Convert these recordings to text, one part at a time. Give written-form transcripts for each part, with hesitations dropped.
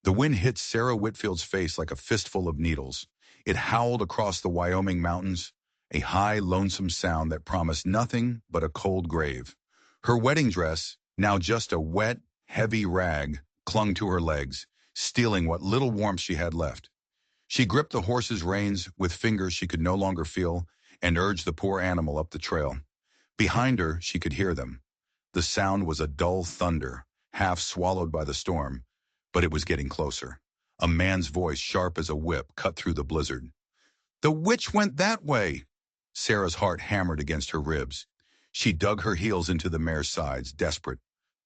The wind hit Sarah Whitfield's face like a fistful of needles. It howled across the Wyoming mountains, a high, lonesome sound that promised nothing but a cold grave. Her wedding dress, now just a wet, heavy rag, clung to her legs, stealing what little warmth she had left. She gripped the horse's reins with fingers she could no longer feel and urged the poor animal up the trail. Behind her, she could hear them. The sound was a dull thunder, half swallowed by the storm, but it was getting closer. A man's voice, sharp as a whip, cut through the blizzard. "The witch went that way!" Sarah's heart hammered against her ribs. She dug her heels into the mare's sides, desperate.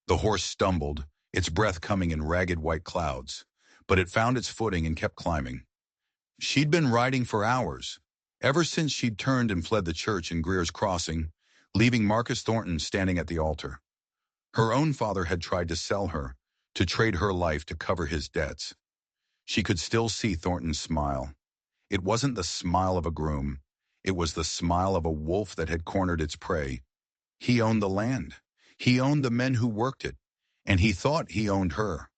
The horse stumbled, its breath coming in ragged white clouds, but it found its footing and kept climbing. She'd been riding for hours, ever since she'd turned and fled the church in Greer's Crossing, leaving Marcus Thornton standing at the altar. Her own father had tried to sell her, to trade her life to cover his debts. She could still see Thornton's smile. It wasn't the smile of a groom. It was the smile of a wolf that had cornered its prey. He owned the land. He owned the men who worked it, and he thought he owned her.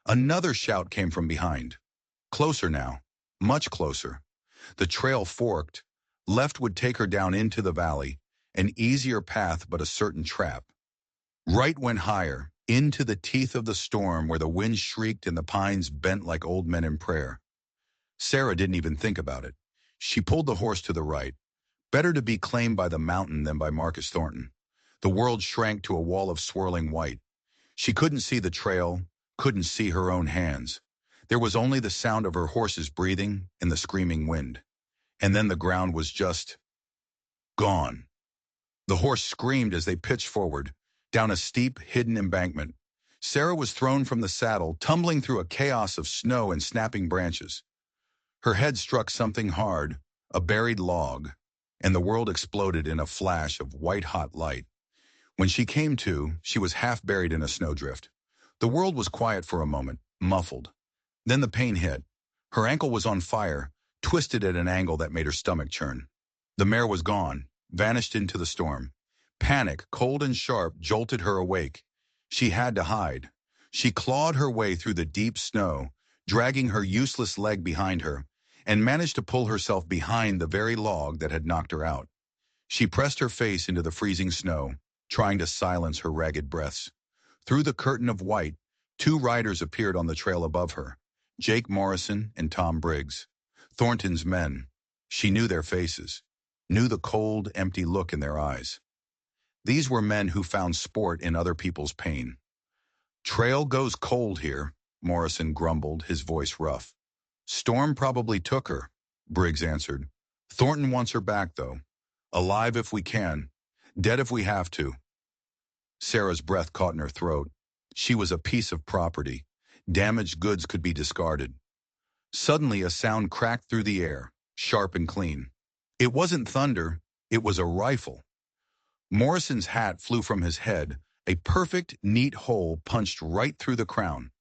Another shout came from behind. Closer now, much closer. The trail forked. Left would take her down into the valley, an easier path but a certain trap. Right went higher, into the teeth of the storm where the wind shrieked and the pines bent like old men in prayer. Sarah didn't even think about it. She pulled the horse to the right. Better to be claimed by the mountain than by Marcus Thornton. The world shrank to a wall of swirling white. She couldn't see the trail, couldn't see her own hands. There was only the sound of her horse's breathing and the screaming wind. And then the ground was just gone. The horse screamed as they pitched forward, down a steep, hidden embankment. Sarah was thrown from the saddle, tumbling through a chaos of snow and snapping branches. Her head struck something hard, a buried log, and the world exploded in a flash of white-hot light. When she came to, she was half buried in a snowdrift. The world was quiet for a moment, muffled. Then the pain hit. Her ankle was on fire, twisted at an angle that made her stomach churn. The mare was gone, vanished into the storm. Panic, cold and sharp, jolted her awake. She had to hide. She clawed her way through the deep snow, dragging her useless leg behind her, and managed to pull herself behind the very log that had knocked her out. She pressed her face into the freezing snow, trying to silence her ragged breaths. Through the curtain of white, two riders appeared on the trail above her, Jake Morrison and Tom Briggs. Thornton's men. She knew their faces, knew the cold, empty look in their eyes. These were men who found sport in other people's pain. "Trail goes cold here," Morrison grumbled, his voice rough. "Storm probably took her," Briggs answered. "Thornton wants her back, though. Alive if we can, dead if we have to." Sarah's breath caught in her throat. She was a piece of property. Damaged goods could be discarded. Suddenly a sound cracked through the air, sharp and clean. It wasn't thunder, it was a rifle. Morrison's hat flew from his head, a perfect, neat hole punched right through the crown.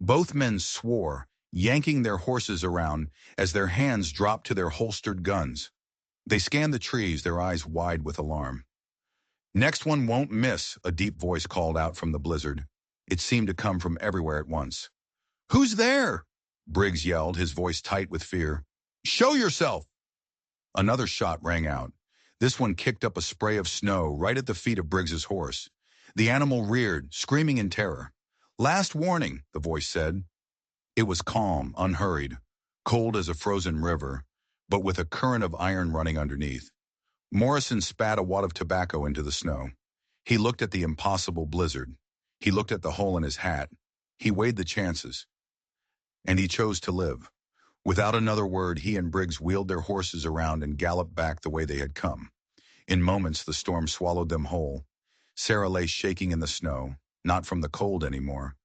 Both men swore, yanking their horses around as their hands dropped to their holstered guns. They scanned the trees, their eyes wide with alarm. "Next one won't miss," a deep voice called out from the blizzard. It seemed to come from everywhere at once. "Who's there?" Briggs yelled, his voice tight with fear. "Show yourself!" Another shot rang out. This one kicked up a spray of snow right at the feet of Briggs's horse. The animal reared, screaming in terror. "Last warning," the voice said. It was calm, unhurried, cold as a frozen river, but with a current of iron running underneath. Morrison spat a wad of tobacco into the snow. He looked at the impossible blizzard. He looked at the hole in his hat. He weighed the chances. And he chose to live. Without another word, he and Briggs wheeled their horses around and galloped back the way they had come. In moments, the storm swallowed them whole. Sarah lay shaking in the snow, not from the cold anymore,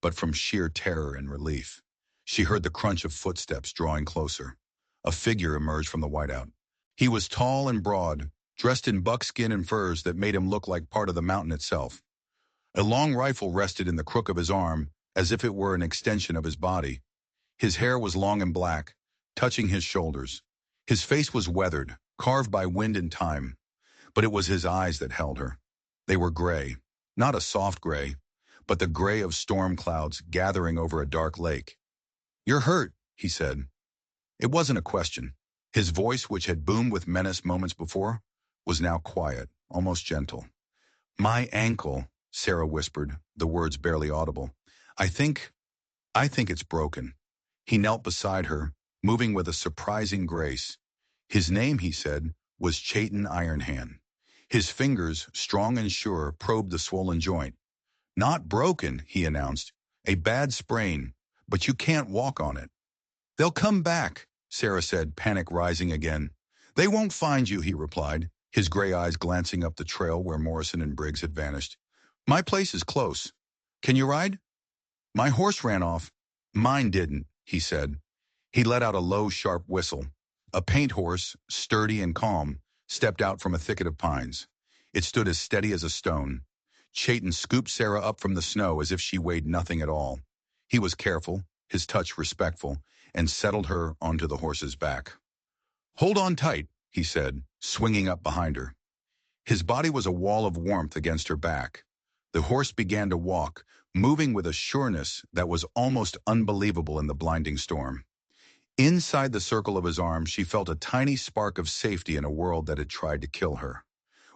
but from sheer terror and relief. She heard the crunch of footsteps drawing closer. A figure emerged from the whiteout. He was tall and broad, dressed in buckskin and furs that made him look like part of the mountain itself. A long rifle rested in the crook of his arm, as if it were an extension of his body. His hair was long and black, touching his shoulders. His face was weathered, carved by wind and time. But it was his eyes that held her. They were gray, not a soft gray, but the gray of storm clouds gathering over a dark lake. "You're hurt," he said. It wasn't a question. His voice, which had boomed with menace moments before, was now quiet, almost gentle. "My ankle," Sarah whispered, the words barely audible. I think it's broken." He knelt beside her, moving with a surprising grace. His name, he said, was Chayton Ironhand. His fingers, strong and sure, probed the swollen joint. "Not broken," he announced. "A bad sprain, but you can't walk on it." "They'll come back," Sarah said, panic rising again. "They won't find you," he replied, his gray eyes glancing up the trail where Morrison and Briggs had vanished. "My place is close. Can you ride?" "My horse ran off." "Mine didn't," he said. He let out a low, sharp whistle. A paint horse, sturdy and calm, stepped out from a thicket of pines. It stood as steady as a stone. Chayton scooped Sarah up from the snow as if she weighed nothing at all. He was careful, his touch respectful, and settled her onto the horse's back. "Hold on tight," he said, swinging up behind her. His body was a wall of warmth against her back. The horse began to walk, moving with a sureness that was almost unbelievable in the blinding storm. Inside the circle of his arms, she felt a tiny spark of safety in a world that had tried to kill her.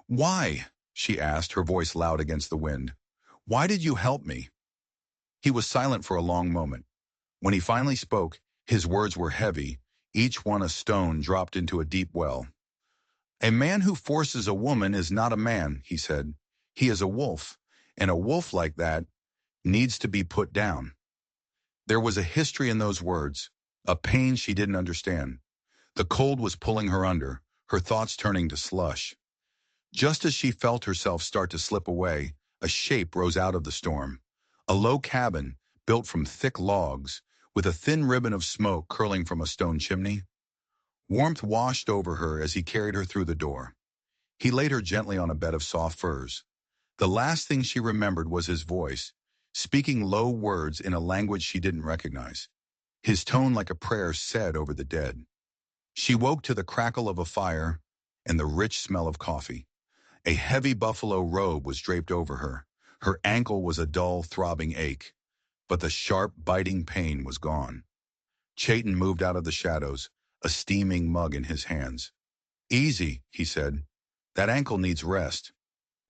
"Why?" she asked, her voice loud against the wind. "Why did you help me?" He was silent for a long moment. When he finally spoke, his words were heavy, each one a stone dropped into a deep well. "A man who forces a woman is not a man," he said. "He is a wolf, and a wolf like that needs to be put down." There was a history in those words, a pain she didn't understand. The cold was pulling her under, her thoughts turning to slush. Just as she felt herself start to slip away, a shape rose out of the storm. A low cabin, built from thick logs, with a thin ribbon of smoke curling from a stone chimney. Warmth washed over her as he carried her through the door. He laid her gently on a bed of soft furs. The last thing she remembered was his voice, speaking low words in a language she didn't recognize. His tone like a prayer said over the dead. She woke to the crackle of a fire and the rich smell of coffee. A heavy buffalo robe was draped over her. Her ankle was a dull, throbbing ache, but the sharp, biting pain was gone. Chayton moved out of the shadows, a steaming mug in his hands. "Easy," he said. "That ankle needs rest."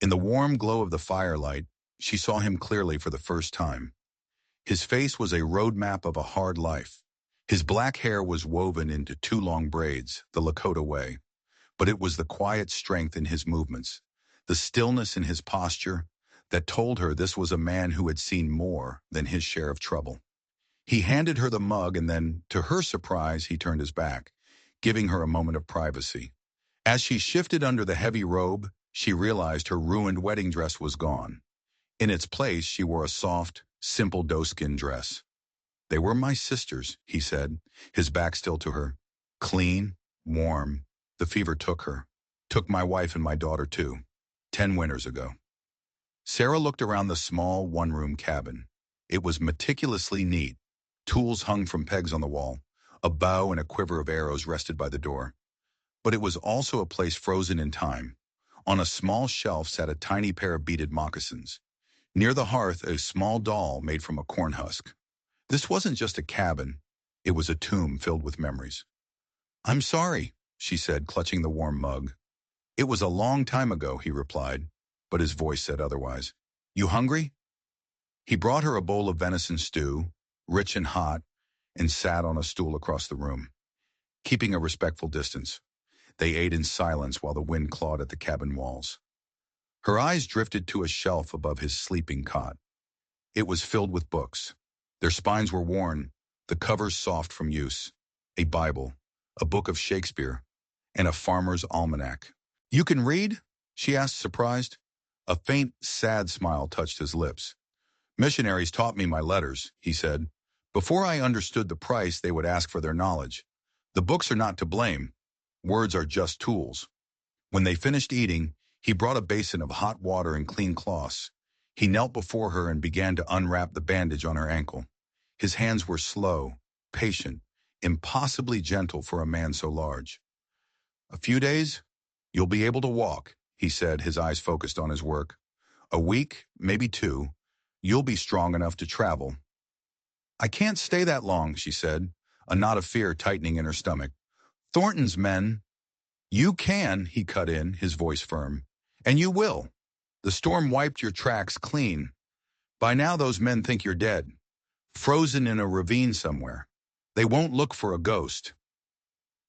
In the warm glow of the firelight, she saw him clearly for the first time. His face was a roadmap of a hard life. His black hair was woven into two long braids, the Lakota way. But it was the quiet strength in his movements, the stillness in his posture, that told her this was a man who had seen more than his share of trouble. He handed her the mug and then, to her surprise, he turned his back, giving her a moment of privacy. As she shifted under the heavy robe, she realized her ruined wedding dress was gone. In its place, she wore a soft, simple doeskin dress. "They were my sisters," he said, his back still to her. "Clean, warm. The fever took her. Took my wife and my daughter too. 10 winters ago." Sarah looked around the small, one-room cabin. It was meticulously neat. Tools hung from pegs on the wall. A bow and a quiver of arrows rested by the door. But it was also a place frozen in time. On a small shelf sat a tiny pair of beaded moccasins. Near the hearth, a small doll made from a corn husk. This wasn't just a cabin. It was a tomb filled with memories. "I'm sorry," she said, clutching the warm mug. "It was a long time ago," he replied, but his voice said otherwise. "You hungry?" He brought her a bowl of venison stew, rich and hot, and sat on a stool across the room. Keeping a respectful distance, they ate in silence while the wind clawed at the cabin walls. Her eyes drifted to a shelf above his sleeping cot. It was filled with books. Their spines were worn, the covers soft from use. A Bible, a book of Shakespeare, and a farmer's almanac. "You can read?" she asked, surprised. A faint, sad smile touched his lips. "Missionaries taught me my letters," he said. "Before I understood the price they would ask for their knowledge. The books are not to blame. Words are just tools." When they finished eating, he brought a basin of hot water and clean cloths. He knelt before her and began to unwrap the bandage on her ankle. His hands were slow, patient, impossibly gentle for a man so large. "A few days, you'll be able to walk," he said, his eyes focused on his work. "A week, maybe 2. You'll be strong enough to travel. I can't stay that long, she said, a knot of fear tightening in her stomach. Thornton's men. You can, he cut in, his voice firm. And you will. The storm wiped your tracks clean. By now those men think you're dead, frozen in a ravine somewhere. They won't look for a ghost.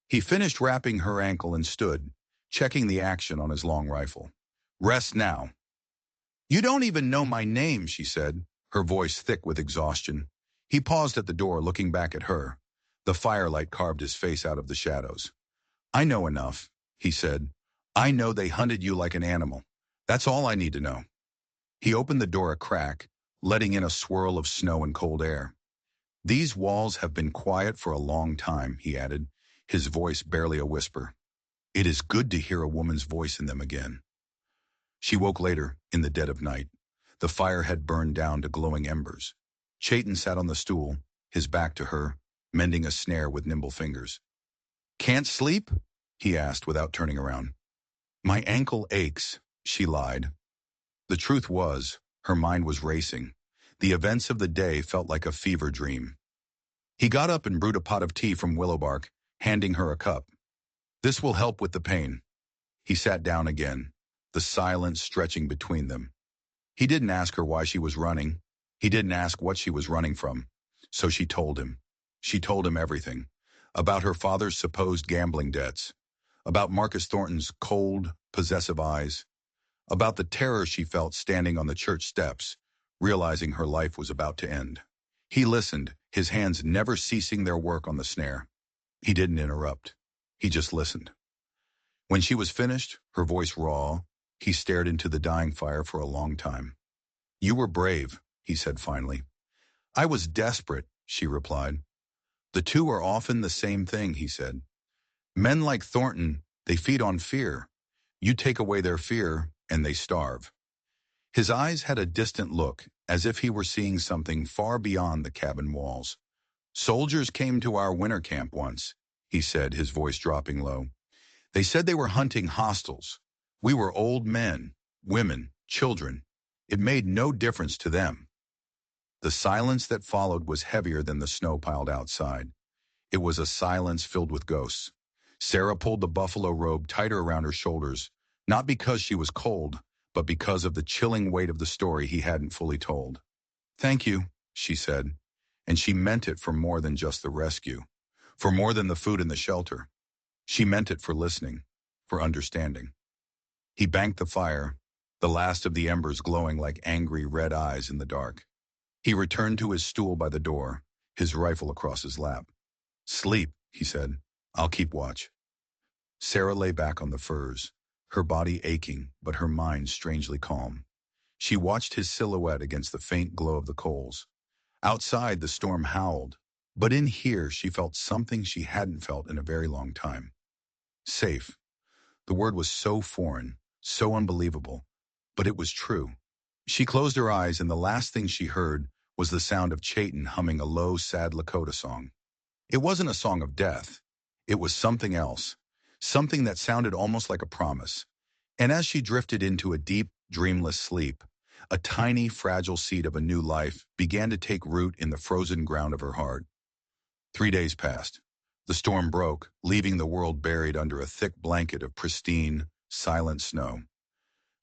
He finished wrapping her ankle and stood, checking the action on his long rifle. Rest now. You don't even know my name, she said, her voice thick with exhaustion. He paused at the door, looking back at her. The firelight carved his face out of the shadows. I know enough, he said. I know they hunted you like an animal. That's all I need to know. He opened the door a crack, letting in a swirl of snow and cold air. These walls have been quiet for a long time, he added, his voice barely a whisper. It is good to hear a woman's voice in them again. She woke later, in the dead of night. The fire had burned down to glowing embers. Chayton sat on the stool, his back to her, mending a snare with nimble fingers. Can't sleep? He asked without turning around. My ankle aches, she lied. The truth was, her mind was racing. The events of the day felt like a fever dream. He got up and brewed a pot of tea from willow bark, handing her a cup. This will help with the pain. He sat down again, the silence stretching between them. He didn't ask her why she was running. He didn't ask what she was running from. So she told him. She told him everything. About her father's supposed gambling debts. About Marcus Thornton's cold, possessive eyes. About the terror she felt standing on the church steps, realizing her life was about to end. He listened, his hands never ceasing their work on the snare. He didn't interrupt. He just listened. When she was finished, her voice raw, he stared into the dying fire for a long time. You were brave, he said finally. I was desperate, she replied. The two are often the same thing, he said. Men like Thornton, they feed on fear. You take away their fear, and they starve. His eyes had a distant look, as if he were seeing something far beyond the cabin walls. Soldiers came to our winter camp once, he said, his voice dropping low. They said they were hunting hostiles. We were old men, women, children. It made no difference to them. The silence that followed was heavier than the snow piled outside. It was a silence filled with ghosts. Sarah pulled the buffalo robe tighter around her shoulders, not because she was cold, but because of the chilling weight of the story he hadn't fully told. Thank you, she said, and she meant it for more than just the rescue, for more than the food and the shelter. She meant it for listening, for understanding. He banked the fire, the last of the embers glowing like angry red eyes in the dark. He returned to his stool by the door, his rifle across his lap. Sleep, he said. I'll keep watch. Sarah lay back on the furs, her body aching, but her mind strangely calm. She watched his silhouette against the faint glow of the coals. Outside, the storm howled, but in here she felt something she hadn't felt in a very long time. Safe. The word was so foreign, so unbelievable, but it was true. She closed her eyes, and the last thing she heard was the sound of Chayton humming a low, sad Lakota song. It wasn't a song of death. It was something else, something that sounded almost like a promise. And as she drifted into a deep, dreamless sleep, a tiny, fragile seed of a new life began to take root in the frozen ground of her heart. 3 days passed. The storm broke, leaving the world buried under a thick blanket of pristine, silent snow.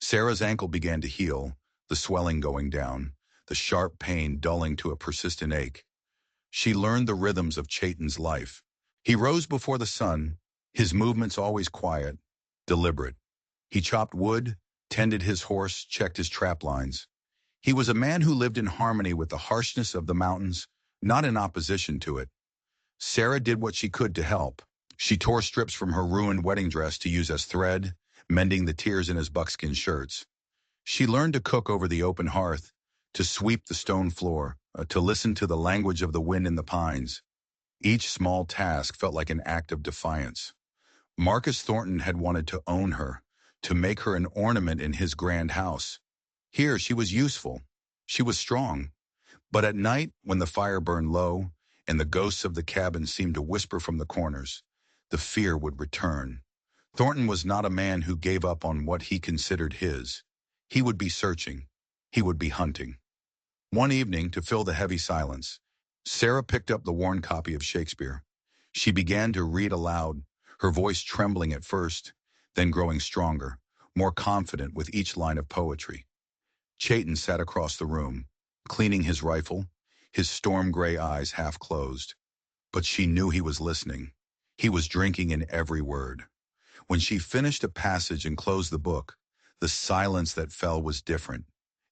Sarah's ankle began to heal, the swelling going down, the sharp pain dulling to a persistent ache. She learned the rhythms of Chayton's life. He rose before the sun, his movements always quiet, deliberate. He chopped wood, tended his horse, checked his trap lines. He was a man who lived in harmony with the harshness of the mountains, not in opposition to it. Sarah did what she could to help. She tore strips from her ruined wedding dress to use as thread, mending the tears in his buckskin shirts. She learned to cook over the open hearth, to sweep the stone floor, to listen to the language of the wind in the pines. Each small task felt like an act of defiance. Marcus Thornton had wanted to own her, to make her an ornament in his grand house. Here she was useful. She was strong. But at night, when the fire burned low, and the ghosts of the cabin seemed to whisper from the corners, the fear would return. Thornton was not a man who gave up on what he considered his. He would be searching. He would be hunting. One evening, to fill the heavy silence, Sarah picked up the worn copy of Shakespeare. She began to read aloud, her voice trembling at first, then growing stronger, more confident with each line of poetry. Chayton sat across the room, cleaning his rifle, his storm-gray eyes half closed. But she knew he was listening. He was drinking in every word. When she finished a passage and closed the book, the silence that fell was different.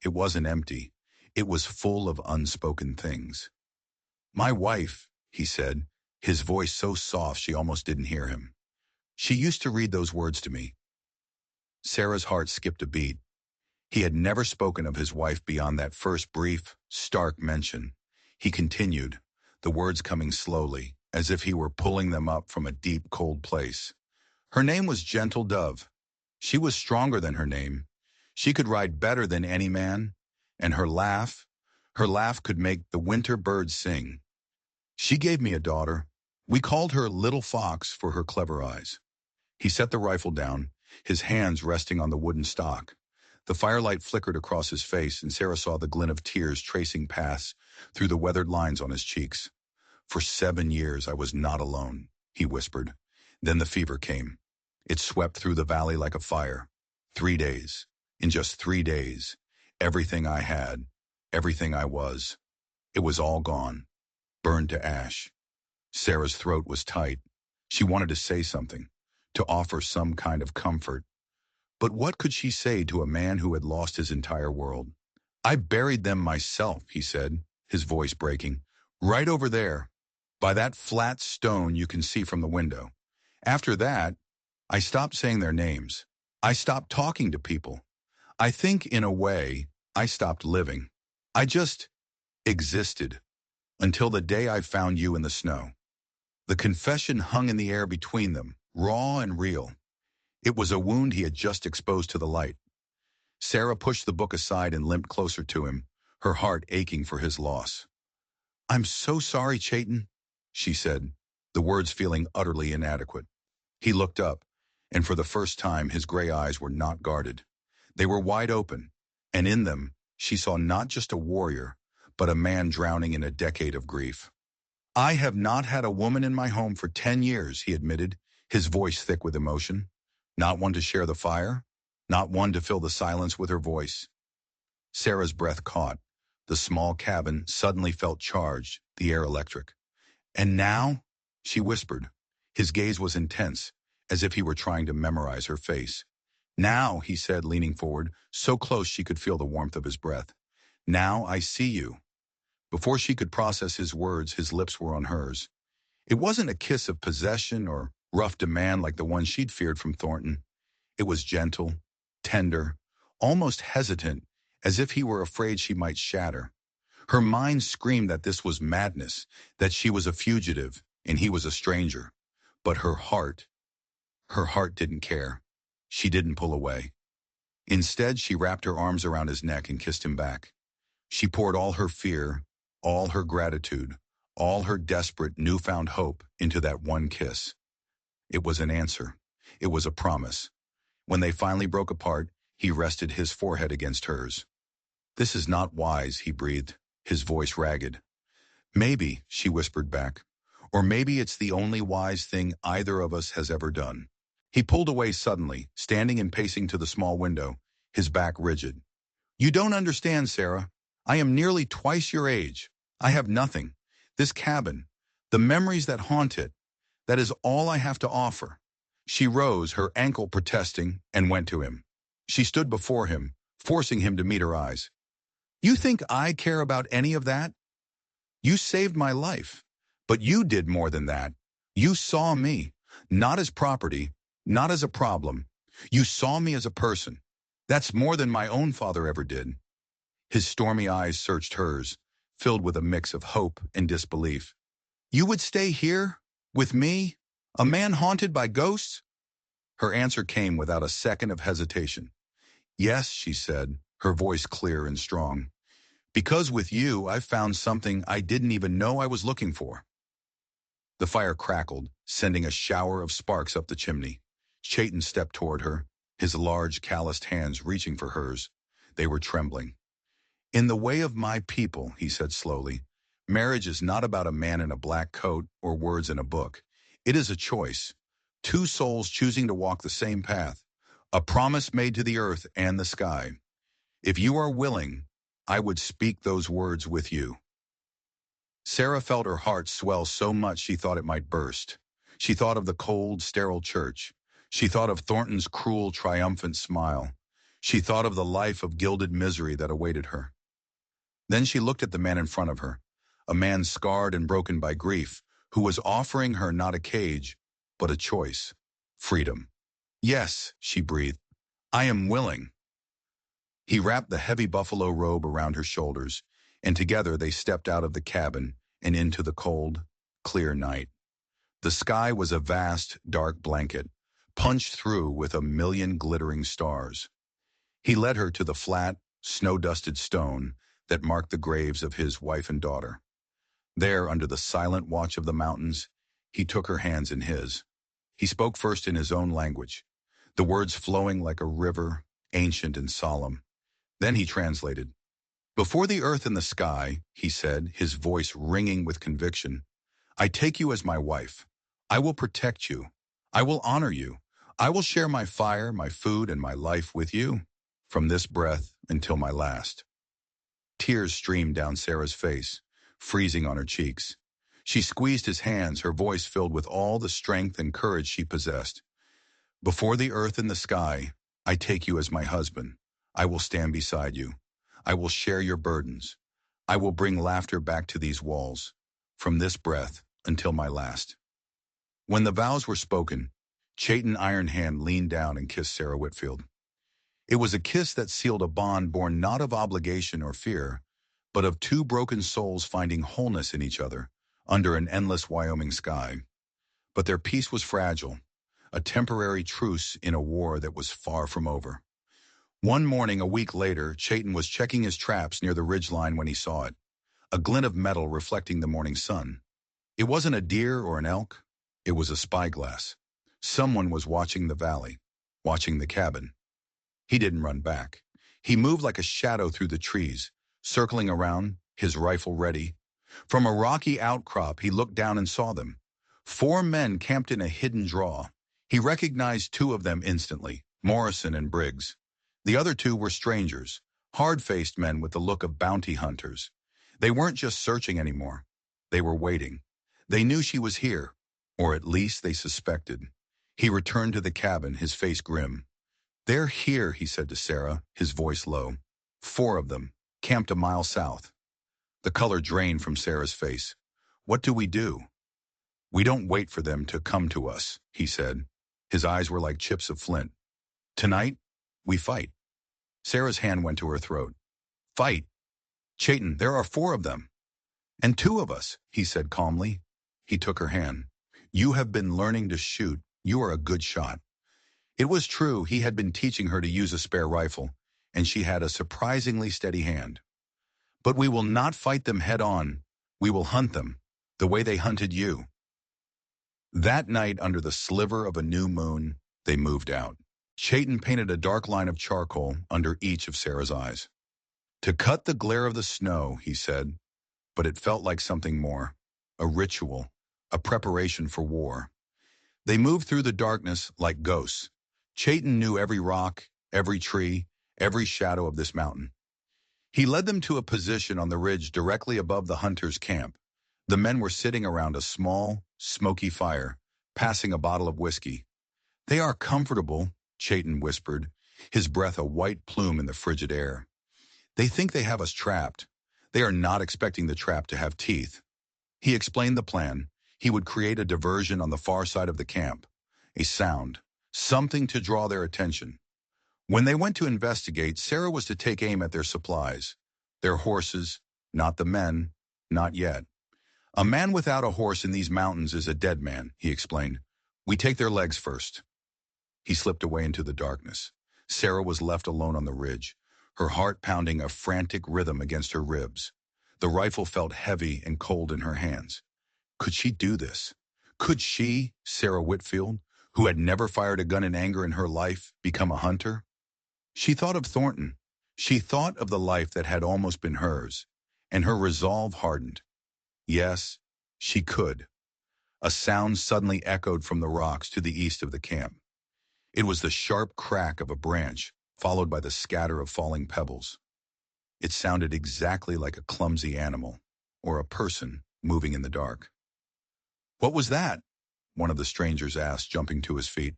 It wasn't empty. It was full of unspoken things. "My wife," he said, his voice so soft she almost didn't hear him. "She used to read those words to me." Sarah's heart skipped a beat. He had never spoken of his wife beyond that first brief, stark mention. He continued, the words coming slowly, as if he were pulling them up from a deep, cold place. "Her name was Gentle Dove. She was stronger than her name. She could ride better than any man, and her laugh could make the winter birds sing. She gave me a daughter. We called her Little Fox for her clever eyes." He set the rifle down, his hands resting on the wooden stock. The firelight flickered across his face, and Sarah saw the glint of tears tracing paths through the weathered lines on his cheeks. "For 7 years I was not alone," he whispered. Then the fever came. It swept through the valley like a fire. 3 days. In just 3 days. Everything I had, everything I was. It was all gone. Burned to ash. Sarah's throat was tight. She wanted to say something, to offer some kind of comfort. But what could she say to a man who had lost his entire world? "I buried them myself," he said, his voice breaking. "Right over there, by that flat stone you can see from the window. After that, I stopped saying their names. I stopped talking to people. I think, in a way, I stopped living. I just existed until the day I found you in the snow." The confession hung in the air between them, raw and real. It was a wound he had just exposed to the light. Sarah pushed the book aside and limped closer to him, her heart aching for his loss. "I'm so sorry, Chayton," she said, the words feeling utterly inadequate. He looked up, and for the first time his gray eyes were not guarded. They were wide open, and in them she saw not just a warrior, but a man drowning in a decade of grief. "I have not had a woman in my home for 10 years, he admitted, his voice thick with emotion. Not one to share the fire, not one to fill the silence with her voice. Sarah's breath caught. The small cabin suddenly felt charged, the air electric. "And now?" she whispered. His gaze was intense, as if he were trying to memorize her face. "Now," he said, leaning forward, so close she could feel the warmth of his breath. "Now I see you." Before she could process his words, his lips were on hers. It wasn't a kiss of possession or rough demand like the one she'd feared from Thornton. It was gentle, tender, almost hesitant, as if he were afraid she might shatter. Her mind screamed that this was madness, that she was a fugitive, and he was a stranger. But her heart didn't care. She didn't pull away. Instead, she wrapped her arms around his neck and kissed him back. She poured all her fear, all her gratitude, all her desperate, newfound hope into that one kiss. It was an answer. It was a promise. When they finally broke apart, he rested his forehead against hers. "This is not wise," he breathed, his voice ragged. "Maybe," she whispered back, "or maybe it's the only wise thing either of us has ever done." He pulled away suddenly, standing and pacing to the small window, his back rigid. "You don't understand, Sarah. I am nearly twice your age. I have nothing. This cabin, the memories that haunt it, that is all I have to offer." She rose, her ankle protesting, and went to him. She stood before him, forcing him to meet her eyes. "You think I care about any of that? You saved my life. But you did more than that. You saw me, not as property, not as a problem. You saw me as a person. That's more than my own father ever did." His stormy eyes searched hers, filled with a mix of hope and disbelief. "You would stay here? With me? A man haunted by ghosts?" Her answer came without a second of hesitation. "Yes," she said, her voice clear and strong. "Because with you, I've found something I didn't even know I was looking for." The fire crackled, sending a shower of sparks up the chimney. Chayton stepped toward her, his large, calloused hands reaching for hers. They were trembling. In the way of my people, he said slowly, marriage is not about a man in a black coat or words in a book. It is a choice. Two souls choosing to walk the same path. A promise made to the earth and the sky. If you are willing, I would speak those words with you. Sarah felt her heart swell so much she thought it might burst. She thought of the cold, sterile church. She thought of Thornton's cruel, triumphant smile. She thought of the life of gilded misery that awaited her. Then she looked at the man in front of her, a man scarred and broken by grief, who was offering her not a cage, but a choice. Freedom. Yes, she breathed. I am willing. He wrapped the heavy buffalo robe around her shoulders, and together they stepped out of the cabin and into the cold, clear night. The sky was a vast, dark blanket, punched through with a million glittering stars. He led her to the flat, snow-dusted stone that marked the graves of his wife and daughter. There, under the silent watch of the mountains, he took her hands in his. He spoke first in his own language, the words flowing like a river, ancient and solemn. Then he translated. Before the earth and the sky, he said, his voice ringing with conviction, I take you as my wife. I will protect you. I will honor you. I will share my fire, my food, and my life with you, from this breath until my last. Tears streamed down Sarah's face, freezing on her cheeks. She squeezed his hands, her voice filled with all the strength and courage she possessed. Before the earth and the sky, I take you as my husband. I will stand beside you. I will share your burdens. I will bring laughter back to these walls, from this breath until my last. When the vows were spoken, Chayton Iron Hand leaned down and kissed Sarah Whitfield. It was a kiss that sealed a bond born not of obligation or fear, but of two broken souls finding wholeness in each other under an endless Wyoming sky. But their peace was fragile, a temporary truce in a war that was far from over. One morning a week later, Chayton was checking his traps near the ridgeline when he saw it, a glint of metal reflecting the morning sun. It wasn't a deer or an elk. It was a spyglass. Someone was watching the valley, watching the cabin. He didn't run back. He moved like a shadow through the trees, circling around, his rifle ready. From a rocky outcrop, he looked down and saw them. 4 men camped in a hidden draw. He recognized 2 of them instantly, Morrison and Briggs. The other 2 were strangers, hard-faced men with the look of bounty hunters. They weren't just searching anymore. They were waiting. They knew she was here, or at least they suspected. He returned to the cabin, his face grim. They're here, he said to Sarah, his voice low. 4 of them, camped a mile south. The color drained from Sarah's face. What do we do? We don't wait for them to come to us, he said. His eyes were like chips of flint. Tonight, we fight. Sarah's hand went to her throat. Fight? Chayton, there are 4 of them. And 2 of us, he said calmly. He took her hand. You have been learning to shoot. You are a good shot. It was true, he had been teaching her to use a spare rifle, and she had a surprisingly steady hand. But we will not fight them head on. We will hunt them, the way they hunted you. That night, under the sliver of a new moon, they moved out. Chayton painted a dark line of charcoal under each of Sarah's eyes. To cut the glare of the snow, he said, but it felt like something more, a ritual, a preparation for war. They moved through the darkness like ghosts. Chayton knew every rock, every tree, every shadow of this mountain. He led them to a position on the ridge directly above the hunters' camp. The men were sitting around a small, smoky fire, passing a bottle of whiskey. They are comfortable, Chayton whispered, his breath a white plume in the frigid air. They think they have us trapped. They are not expecting the trap to have teeth. He explained the plan. He would create a diversion on the far side of the camp, a sound, something to draw their attention. When they went to investigate, Sarah was to take aim at their supplies, their horses, not the men, not yet. A man without a horse in these mountains is a dead man, he explained. We take their legs first. He slipped away into the darkness. Sarah was left alone on the ridge, her heart pounding a frantic rhythm against her ribs. The rifle felt heavy and cold in her hands. Could she do this? Could she, Sarah Whitfield, who had never fired a gun in anger in her life, become a hunter? She thought of Thornton. She thought of the life that had almost been hers, and her resolve hardened. Yes, she could. A sound suddenly echoed from the rocks to the east of the camp. It was the sharp crack of a branch, followed by the scatter of falling pebbles. It sounded exactly like a clumsy animal, or a person, moving in the dark. "What was that?" one of the strangers asked, jumping to his feet.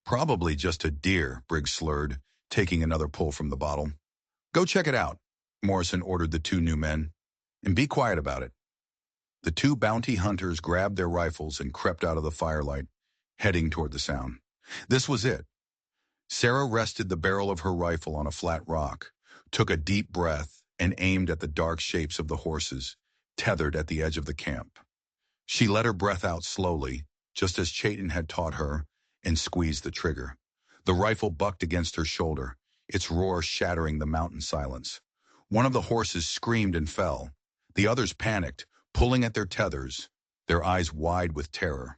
"Probably just a deer," Briggs slurred, taking another pull from the bottle. "Go check it out," Morrison ordered the two new men. "And be quiet about it." The two bounty hunters grabbed their rifles and crept out of the firelight, heading toward the sound. This was it. Sarah rested the barrel of her rifle on a flat rock, took a deep breath, and aimed at the dark shapes of the horses, tethered at the edge of the camp. She let her breath out slowly, just as Chayton had taught her, and squeezed the trigger. The rifle bucked against her shoulder, its roar shattering the mountain silence. One of the horses screamed and fell. The others panicked, pulling at their tethers, their eyes wide with terror.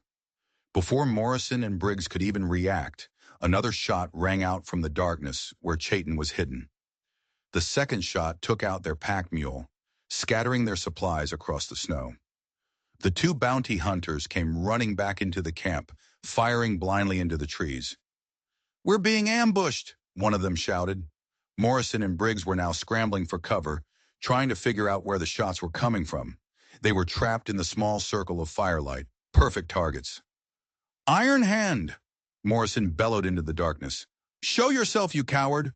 Before Morrison and Briggs could even react, another shot rang out from the darkness where Chayton was hidden. The second shot took out their pack mule, scattering their supplies across the snow. The two bounty hunters came running back into the camp, firing blindly into the trees. "We're being ambushed," one of them shouted. Morrison and Briggs were now scrambling for cover, trying to figure out where the shots were coming from. They were trapped in the small circle of firelight, perfect targets. "Iron Hand!" Morrison bellowed into the darkness. "Show yourself, you coward!"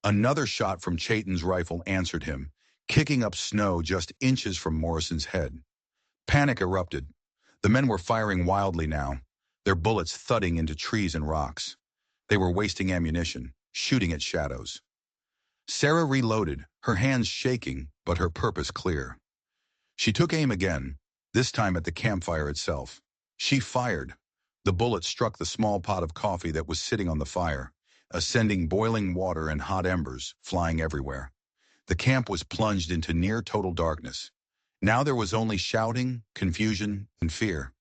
Another shot from Chayton's rifle answered him, kicking up snow just inches from Morrison's head. Panic erupted. The men were firing wildly now, their bullets thudding into trees and rocks. They were wasting ammunition, shooting at shadows. Sarah reloaded, her hands shaking, but her purpose clear. She took aim again, this time at the campfire itself. She fired. The bullet struck the small pot of coffee that was sitting on the fire, sending boiling water and hot embers flying everywhere. The camp was plunged into near total darkness. Now there was only shouting, confusion, and fear.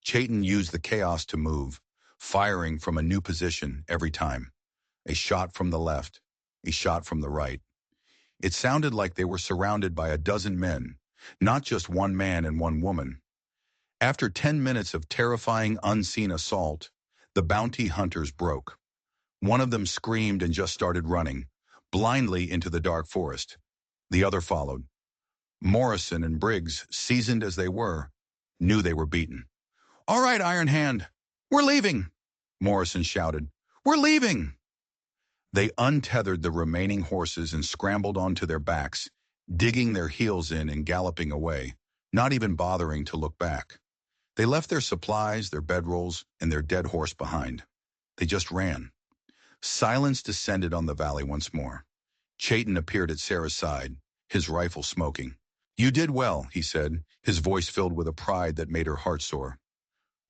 Chayton used the chaos to move, firing from a new position every time. A shot from the left, a shot from the right. It sounded like they were surrounded by a dozen men, not just one man and one woman. After 10 minutes of terrifying unseen assault, the bounty hunters broke. One of them screamed and just started running, blindly into the dark forest. The other followed. Morrison and Briggs, seasoned as they were, knew they were beaten. "All right, Iron Hand, we're leaving," Morrison shouted. "We're leaving!" They untethered the remaining horses and scrambled onto their backs, digging their heels in and galloping away, not even bothering to look back. They left their supplies, their bedrolls, and their dead horse behind. They just ran. Silence descended on the valley once more. Chayton appeared at Sarah's side, his rifle smoking. "You did well," he said, his voice filled with a pride that made her heart soar.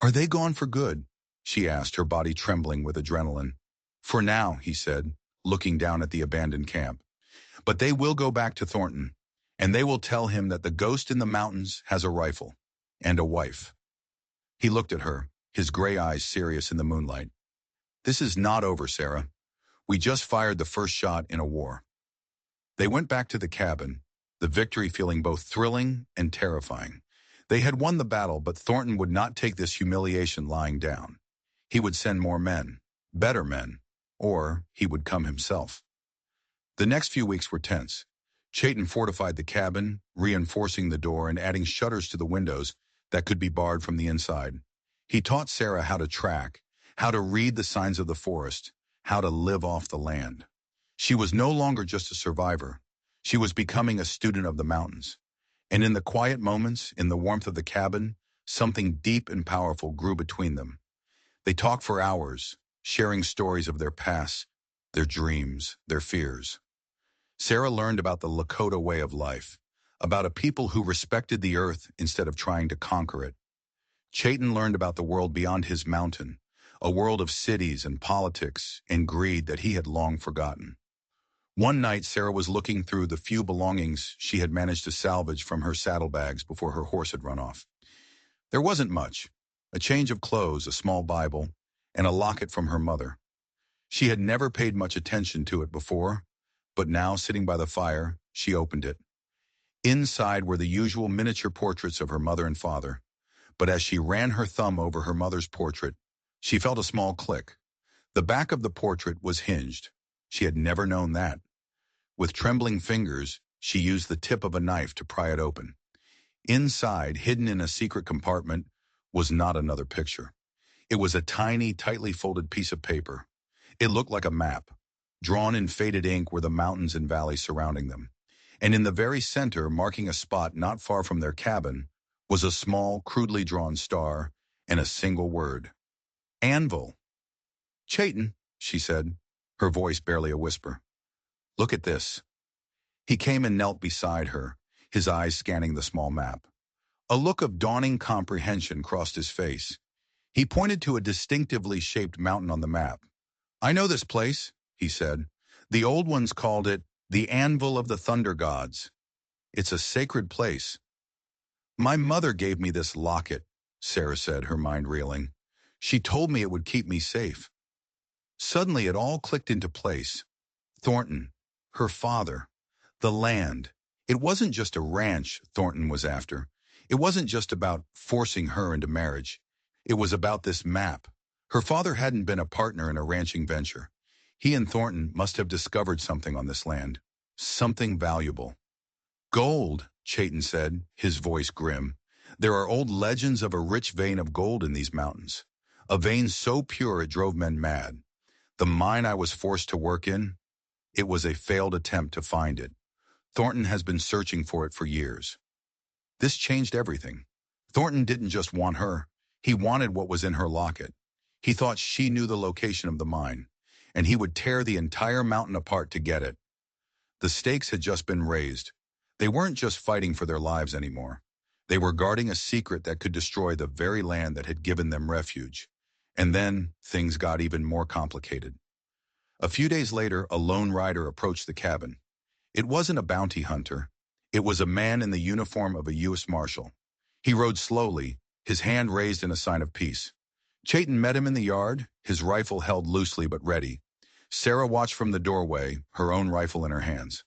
"Are they gone for good?" she asked, her body trembling with adrenaline. "For now," he said, looking down at the abandoned camp. "But they will go back to Thornton, and they will tell him that the ghost in the mountains has a rifle and a wife." He looked at her, his gray eyes serious in the moonlight. "This is not over, Sarah. We just fired the first shot in a war." They went back to the cabin, the victory feeling both thrilling and terrifying. They had won the battle, but Thornton would not take this humiliation lying down. He would send more men, better men, or he would come himself. The next few weeks were tense. Chayton fortified the cabin, reinforcing the door and adding shutters to the windows that could be barred from the inside. He taught Sarah how to track, how to read the signs of the forest, how to live off the land. She was no longer just a survivor. She was becoming a student of the mountains. And in the quiet moments, in the warmth of the cabin, something deep and powerful grew between them. They talked for hours, sharing stories of their past, their dreams, their fears. Sarah learned about the Lakota way of life, about a people who respected the earth instead of trying to conquer it. Chayton learned about the world beyond his mountain, a world of cities and politics and greed that he had long forgotten. One night, Sarah was looking through the few belongings she had managed to salvage from her saddlebags before her horse had run off. There wasn't much: a change of clothes, a small Bible, and a locket from her mother. She had never paid much attention to it before, But now, sitting by the fire, she opened it. Inside were the usual miniature portraits of her mother and father. But as she ran her thumb over her mother's portrait, she felt a small click. The back of the portrait was hinged. She had never known that. With trembling fingers, she used the tip of a knife to pry it open. Inside, hidden in a secret compartment, was not another picture. It was a tiny, tightly folded piece of paper. It looked like a map. Drawn in faded ink were the mountains and valleys surrounding them. And in the very center, marking a spot not far from their cabin, was a small, crudely drawn star and a single word. Anvil. Chayton, she said, her voice barely a whisper. Look at this. He came and knelt beside her, his eyes scanning the small map. A look of dawning comprehension crossed his face. He pointed to a distinctively shaped mountain on the map. I know this place, he said. The old ones called it the Anvil of the Thunder Gods. It's a sacred place. My mother gave me this locket, Sarah said, her mind reeling. She told me it would keep me safe. Suddenly it all clicked into place. Thornton, her father, the land. It wasn't just a ranch Thornton was after. It wasn't just about forcing her into marriage. It was about this map. Her father hadn't been a partner in a ranching venture. He and Thornton must have discovered something on this land. Something valuable. Gold, Chayton said, his voice grim. There are old legends of a rich vein of gold in these mountains. A vein so pure it drove men mad. The mine I was forced to work in, it was a failed attempt to find it. Thornton has been searching for it for years. This changed everything. Thornton didn't just want her. He wanted what was in her locket. He thought she knew the location of the mine, and he would tear the entire mountain apart to get it. The stakes had just been raised. They weren't just fighting for their lives anymore. They were guarding a secret that could destroy the very land that had given them refuge. And then things got even more complicated. A few days later, a lone rider approached the cabin. It wasn't a bounty hunter. It was a man in the uniform of a U.S. Marshal. He rode slowly, his hand raised in a sign of peace. Chayton met him in the yard, his rifle held loosely but ready. Sarah watched from the doorway, her own rifle in her hands.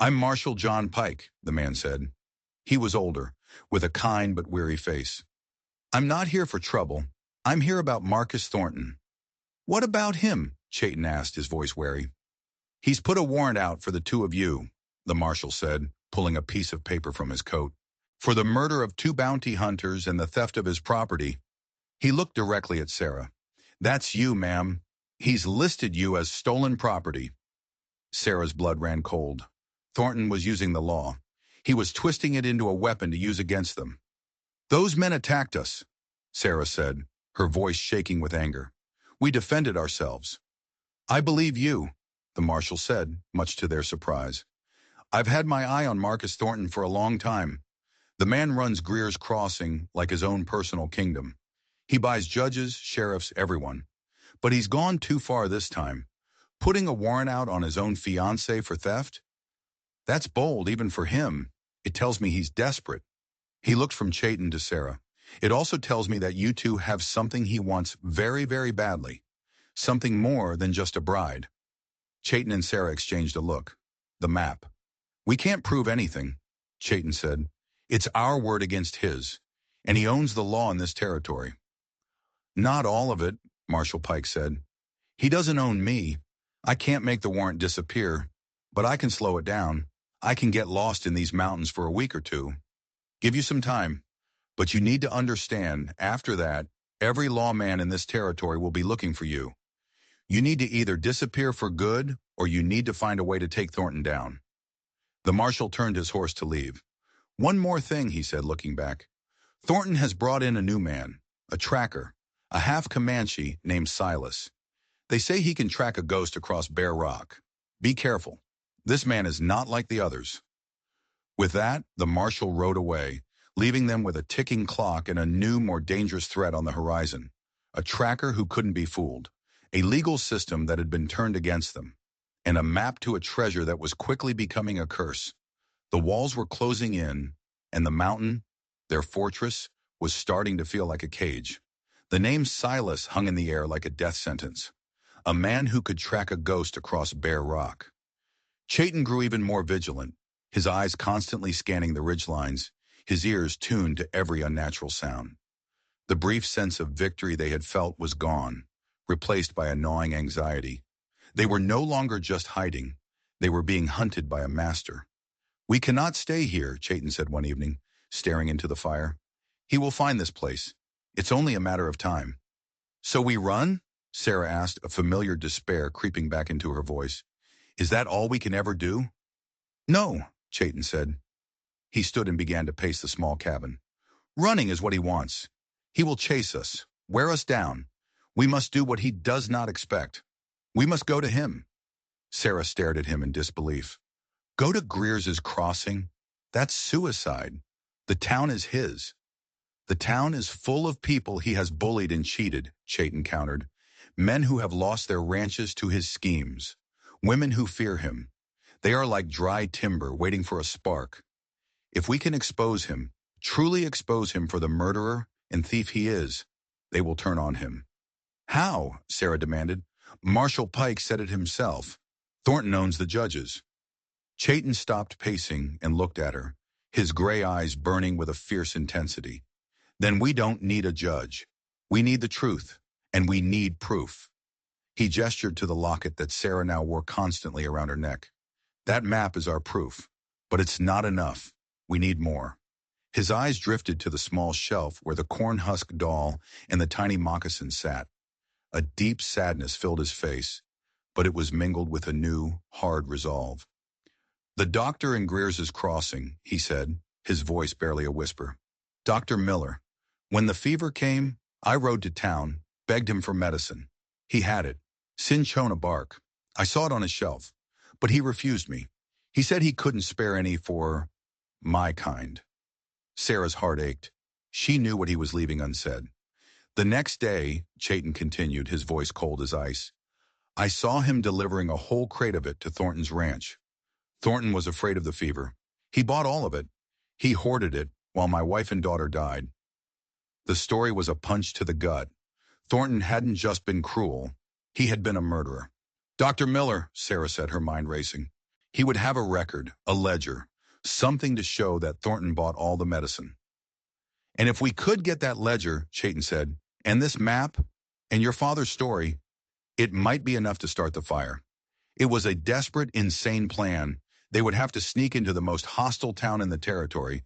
I'm Marshal John Pike, the man said. He was older, with a kind but weary face. I'm not here for trouble. I'm here about Marcus Thornton. What about him? Chayton asked, his voice wary. He's put a warrant out for the two of you, the marshal said, pulling a piece of paper from his coat. For the murder of 2 bounty hunters and the theft of his property. He looked directly at Sarah. That's you, ma'am. He's listed you as stolen property. Sarah's blood ran cold. Thornton was using the law. He was twisting it into a weapon to use against them. Those men attacked us, Sarah said, her voice shaking with anger. We defended ourselves. I believe you, the marshal said, much to their surprise. I've had my eye on Marcus Thornton for a long time. The man runs Greer's Crossing like his own personal kingdom. He buys judges, sheriffs, everyone. But he's gone too far this time. Putting a warrant out on his own fiancée for theft? That's bold, even for him. It tells me he's desperate. He looked from Chayton to Sarah. It also tells me that you two have something he wants very, very badly. Something more than just a bride. Chayton and Sarah exchanged a look. The map. We can't prove anything, Chayton said. It's our word against his, and he owns the law in this territory. Not all of it, Marshal Pike said. He doesn't own me. I can't make the warrant disappear, but I can slow it down. I can get lost in these mountains for a week or two. Give you some time. But you need to understand, after that, every lawman in this territory will be looking for you. You need to either disappear for good, or you need to find a way to take Thornton down. The marshal turned his horse to leave. One more thing, he said, looking back. Thornton has brought in a new man, a tracker, a half-Comanche named Silas. They say he can track a ghost across Bear Rock. Be careful. This man is not like the others. With that, the marshal rode away, leaving them with a ticking clock and a new, more dangerous threat on the horizon. A tracker who couldn't be fooled, a legal system that had been turned against them, and a map to a treasure that was quickly becoming a curse. The walls were closing in, and the mountain, their fortress, was starting to feel like a cage. The name Silas hung in the air like a death sentence. A man who could track a ghost across Bear Rock. Chayton grew even more vigilant, his eyes constantly scanning the ridgelines, his ears tuned to every unnatural sound. The brief sense of victory they had felt was gone, replaced by a gnawing anxiety. They were no longer just hiding. They were being hunted by a master. "We cannot stay here," Chayton said one evening, staring into the fire. "He will find this place. It's only a matter of time." "So we run?" Sarah asked, a familiar despair creeping back into her voice. "Is that all we can ever do?" "No," Chayton said. He stood and began to pace the small cabin. "Running is what he wants. He will chase us, wear us down. We must do what he does not expect. We must go to him." Sarah stared at him in disbelief. "Go to Greers's Crossing? That's suicide. The town is his." "The town is full of people he has bullied and cheated," Chayton countered. "Men who have lost their ranches to his schemes. Women who fear him. They are like dry timber waiting for a spark. If we can expose him, truly expose him for the murderer and thief he is, they will turn on him." "How?" Sarah demanded. "Marshal Pike said it himself. Thornton owns the judges." Chayton stopped pacing and looked at her, his gray eyes burning with a fierce intensity. "Then we don't need a judge. We need the truth, and we need proof." He gestured to the locket that Sarah now wore constantly around her neck. "That map is our proof, but it's not enough. We need more." His eyes drifted to the small shelf where the corn-husk doll and the tiny moccasin sat. A deep sadness filled his face, but it was mingled with a new, hard resolve. "The doctor in Greers's Crossing," he said, his voice barely a whisper. "Dr. Miller. When the fever came, I rode to town, begged him for medicine. He had it, cinchona bark. I saw it on his shelf, but he refused me. He said he couldn't spare any for my kind." Sarah's heart ached. She knew what he was leaving unsaid. "The next day," Chayton continued, his voice cold as ice, "I saw him delivering a whole crate of it to Thornton's ranch. Thornton was afraid of the fever. He bought all of it. He hoarded it while my wife and daughter died." The story was a punch to the gut. Thornton hadn't just been cruel. He had been a murderer. "Dr. Miller," Sarah said, her mind racing. "He would have a record, a ledger, something to show that Thornton bought all the medicine." "And if we could get that ledger," Chayton said, "and this map, and your father's story, it might be enough to start the fire." It was a desperate, insane plan. They would have to sneak into the most hostile town in the territory,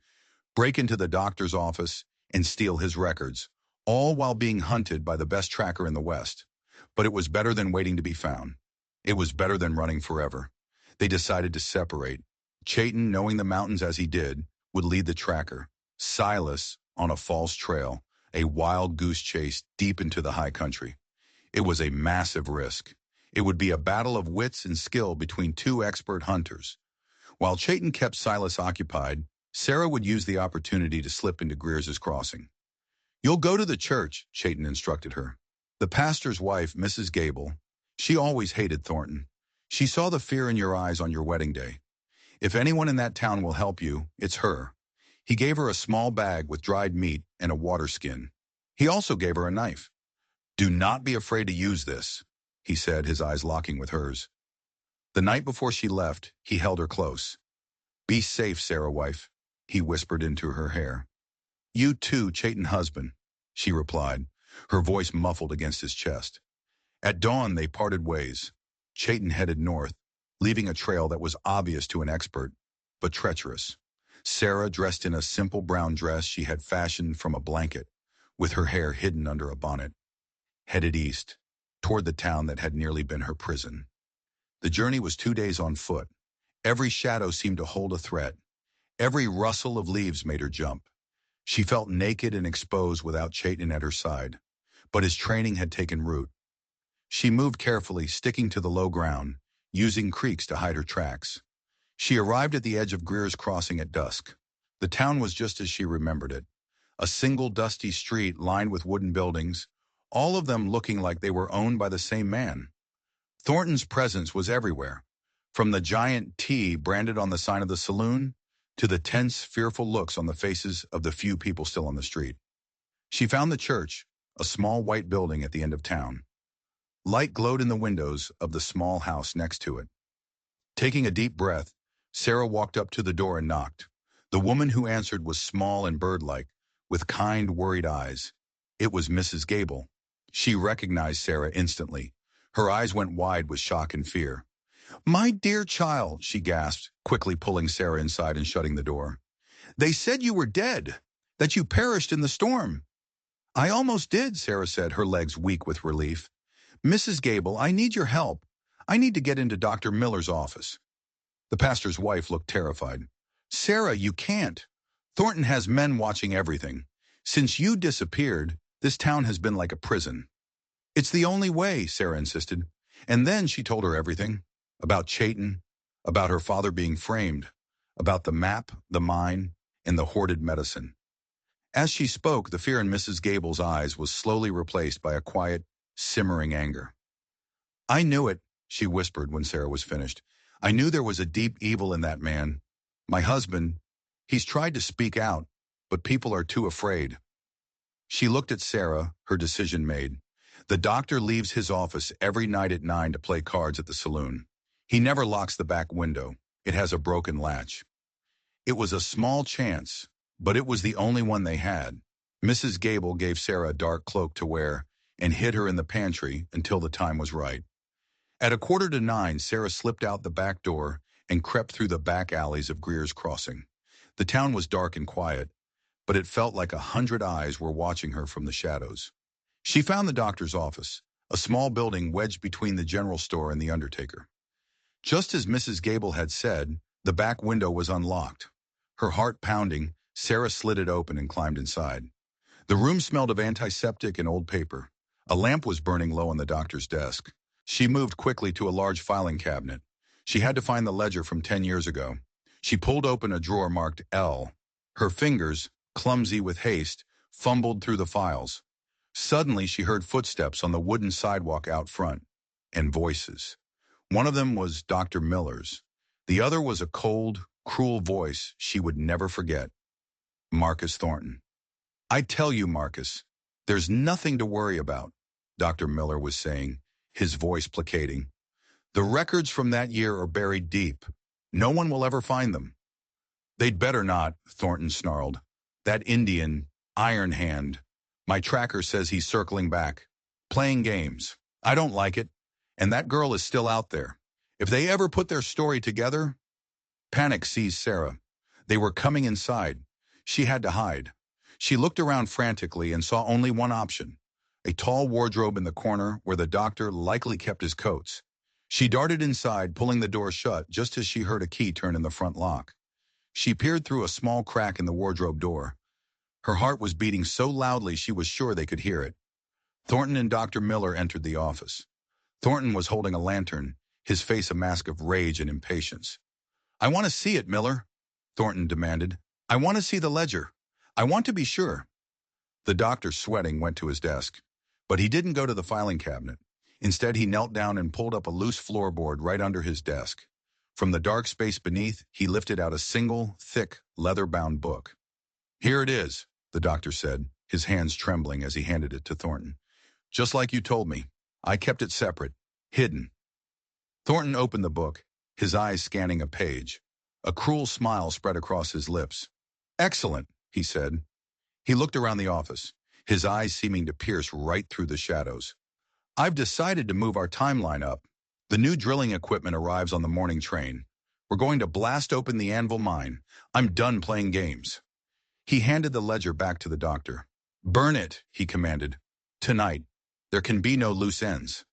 break into the doctor's office, and steal his records, all while being hunted by the best tracker in the West. But it was better than waiting to be found. It was better than running forever. They decided to separate. Chayton, knowing the mountains as he did, would lead the tracker. Silas, on a false trail, a wild goose chase deep into the high country. It was a massive risk. It would be a battle of wits and skill between two expert hunters. While Chayton kept Silas occupied, Sarah would use the opportunity to slip into Greers's Crossing. "You'll go to the church," Chayton instructed her. "The pastor's wife, Mrs. Gable, she always hated Thornton. She saw the fear in your eyes on your wedding day. If anyone in that town will help you, it's her." He gave her a small bag with dried meat and a water skin. He also gave her a knife. "Do not be afraid to use this," he said, his eyes locking with hers. The night before she left, he held her close. "Be safe, Sarah wife," he whispered into her hair. "You too, Chayton husband," she replied, her voice muffled against his chest. At dawn, they parted ways. Chayton headed north, leaving a trail that was obvious to an expert, but treacherous. Sarah, dressed in a simple brown dress she had fashioned from a blanket, with her hair hidden under a bonnet, headed east, toward the town that had nearly been her prison. The journey was 2 days on foot. Every shadow seemed to hold a threat. Every rustle of leaves made her jump. She felt naked and exposed without Chayton at her side, but his training had taken root. She moved carefully, sticking to the low ground, using creeks to hide her tracks. She arrived at the edge of Greer's Crossing at dusk. The town was just as she remembered it. A single dusty street lined with wooden buildings, all of them looking like they were owned by the same man. Thornton's presence was everywhere, from the giant T branded on the sign of the saloon to the tense, fearful looks on the faces of the few people still on the street. She found the church, a small white building at the end of town. Light glowed in the windows of the small house next to it. Taking a deep breath, Sarah walked up to the door and knocked. The woman who answered was small and bird-like, with kind, worried eyes. It was Mrs. Gable. She recognized Sarah instantly. Her eyes went wide with shock and fear. "My dear child," she gasped, quickly pulling Sarah inside and shutting the door. "They said you were dead, that you perished in the storm." "I almost did," Sarah said, her legs weak with relief. "Mrs. Gable, I need your help. I need to get into Dr. Miller's office." The pastor's wife looked terrified. "Sarah, you can't. Thornton has men watching everything. Since you disappeared, this town has been like a prison." "It's the only way," Sarah insisted. And then she told her everything. About Chayton, about her father being framed, about the map, the mine, and the hoarded medicine. As she spoke, the fear in Mrs. Gable's eyes was slowly replaced by a quiet, simmering anger. "I knew it," she whispered when Sarah was finished. "I knew there was a deep evil in that man. My husband, he's tried to speak out, but people are too afraid." She looked at Sarah, her decision made. "The doctor leaves his office every night at 9 to play cards at the saloon. He never locks the back window. It has a broken latch." It was a small chance, but it was the only one they had. Mrs. Gable gave Sarah a dark cloak to wear and hid her in the pantry until the time was right. At 8:45, Sarah slipped out the back door and crept through the back alleys of Greer's Crossing. The town was dark and quiet, but it felt like 100 eyes were watching her from the shadows. She found the doctor's office, a small building wedged between the general store and the undertaker. Just as Mrs. Gable had said, the back window was unlocked. Her heart pounding, Sarah slid it open and climbed inside. The room smelled of antiseptic and old paper. A lamp was burning low on the doctor's desk. She moved quickly to a large filing cabinet. She had to find the ledger from 10 years ago. She pulled open a drawer marked L. Her fingers, clumsy with haste, fumbled through the files. Suddenly, she heard footsteps on the wooden sidewalk out front, and voices. One of them was Dr. Miller's. The other was a cold, cruel voice she would never forget. Marcus Thornton. "I tell you, Marcus, there's nothing to worry about," Dr. Miller was saying, his voice placating. "The records from that year are buried deep. No one will ever find them." "They'd better not," Thornton snarled. "That Indian, Iron Hand. My tracker says he's circling back, playing games. I don't like it. And that girl is still out there. If they ever put their story together—" Panic seized Sarah. They were coming inside. She had to hide. She looked around frantically and saw only one option, a tall wardrobe in the corner where the doctor likely kept his coats. She darted inside, pulling the door shut just as she heard a key turn in the front lock. She peered through a small crack in the wardrobe door. Her heart was beating so loudly she was sure they could hear it. Thornton and Dr. Miller entered the office. Thornton was holding a lantern, his face a mask of rage and impatience. "I want to see it, Miller," Thornton demanded. "I want to see the ledger. I want to be sure." The doctor, sweating, went to his desk. But he didn't go to the filing cabinet. Instead, he knelt down and pulled up a loose floorboard right under his desk. From the dark space beneath, he lifted out a single, thick, leather-bound book. "Here it is," the doctor said, his hands trembling as he handed it to Thornton. "Just like you told me. I kept it separate, hidden." Thornton opened the book, his eyes scanning a page. A cruel smile spread across his lips. "Excellent," he said. He looked around the office, his eyes seeming to pierce right through the shadows. "I've decided to move our timeline up. The new drilling equipment arrives on the morning train. We're going to blast open the Anvil mine. I'm done playing games." He handed the ledger back to the doctor. "Burn it," he commanded. "Tonight. There can be no loose ends."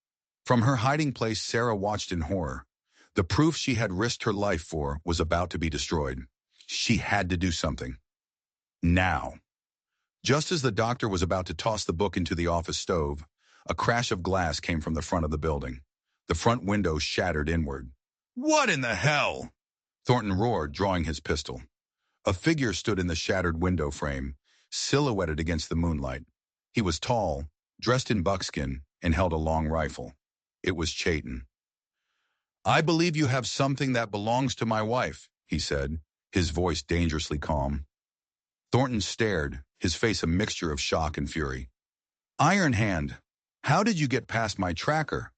From her hiding place, Sarah watched in horror. The proof she had risked her life for was about to be destroyed. She had to do something. Now. Just as the doctor was about to toss the book into the office stove, a crash of glass came from the front of the building. The front window shattered inward. "What in the hell?" Thornton roared, drawing his pistol. A figure stood in the shattered window frame, silhouetted against the moonlight. He was tall, dressed in buckskin, and held a long rifle. It was Chayton. "I believe you have something that belongs to my wife," he said, his voice dangerously calm. Thornton stared, his face a mixture of shock and fury. "Iron Hand, how did you get past my tracker?"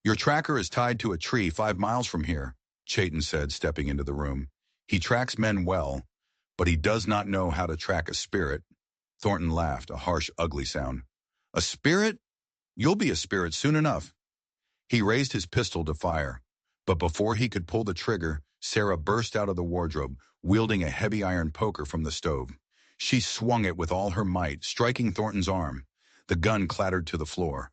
"Your tracker is tied to a tree 5 miles from here," Chayton said, stepping into the room. He tracks men well, but he does not know how to track a spirit. Thornton laughed, a harsh, ugly sound. A spirit? You'll be a spirit soon enough. He raised his pistol to fire, but before he could pull the trigger, Sarah burst out of the wardrobe, wielding a heavy iron poker from the stove. She swung it with all her might, striking Thornton's arm. The gun clattered to the floor.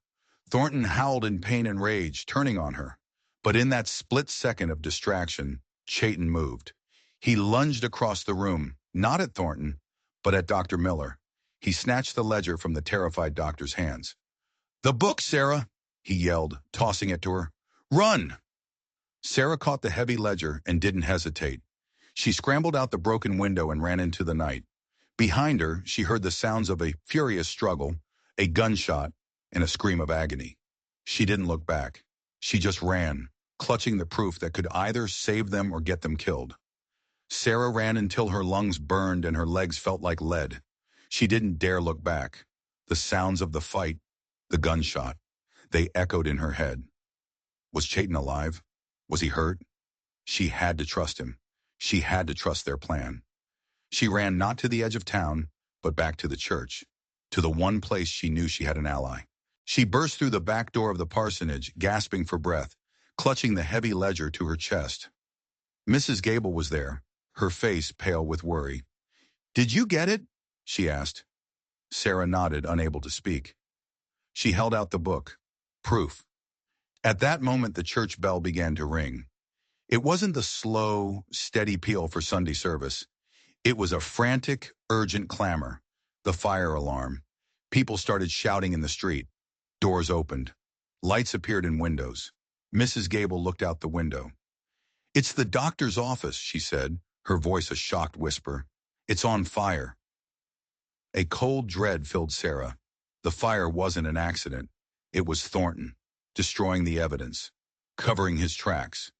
Thornton howled in pain and rage, turning on her. But in that split second of distraction, Chayton moved. He lunged across the room, not at Thornton, but at Dr. Miller. He snatched the ledger from the terrified doctor's hands. "The book, Sarah!" he yelled, tossing it to her. "Run!" Sarah caught the heavy ledger and didn't hesitate. She scrambled out the broken window and ran into the night. Behind her, she heard the sounds of a furious struggle, a gunshot, and a scream of agony. She didn't look back. She just ran, clutching the proof that could either save them or get them killed. Sarah ran until her lungs burned and her legs felt like lead. She didn't dare look back. The sounds of the fight, the gunshot, they echoed in her head. Was Chayton alive? Was he hurt? She had to trust him. She had to trust their plan. She ran not to the edge of town, but back to the church, to the one place she knew she had an ally. She burst through the back door of the parsonage, gasping for breath, clutching the heavy ledger to her chest. Mrs. Gable was there, her face pale with worry. "Did you get it?" she asked. Sarah nodded, unable to speak. She held out the book. Proof. At that moment, the church bell began to ring. It wasn't the slow, steady peal for Sunday service. It was a frantic, urgent clamor. The fire alarm. People started shouting in the street. Doors opened. Lights appeared in windows. Mrs. Gable looked out the window. "It's the doctor's office," she said, her voice a shocked whisper. "It's on fire." A cold dread filled Sarah. The fire wasn't an accident. It was Thornton, destroying the evidence, covering his tracks.